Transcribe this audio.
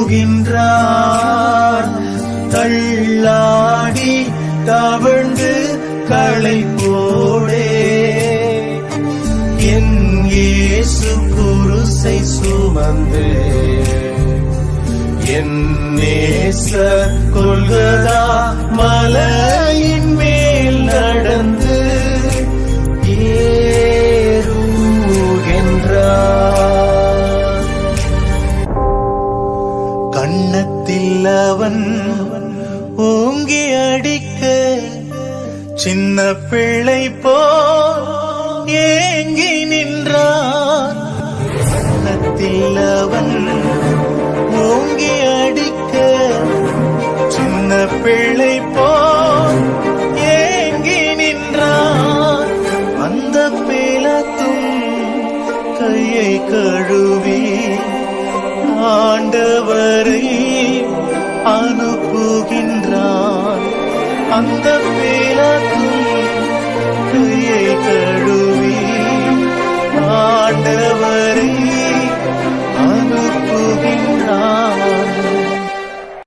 போகின்றார். தள்ளாடி தவழ்ந்து களைப்போடே என் இயேசு குருசை சுமந்து என் நேசர் கொல்கதா மலையின் மேல் நடந்து ஏறுகின்றார். கன்னத்தில் அவன் ஓங்கி அடிக்க சின்ன பிள்ளை போல் ஏங்கி நின்றான். கன்னத்தில் அவன் ஓங்கி அடிக்க சின்ன பிள்ளை போல் ஏங்கி நின்றான். அந்த பிலாத்தும் கையை கழுவி ஆண்டவரை அனுப்புகின்றான். அந்த பிலாத்தும் கையை கழுவி ஆண்டவர்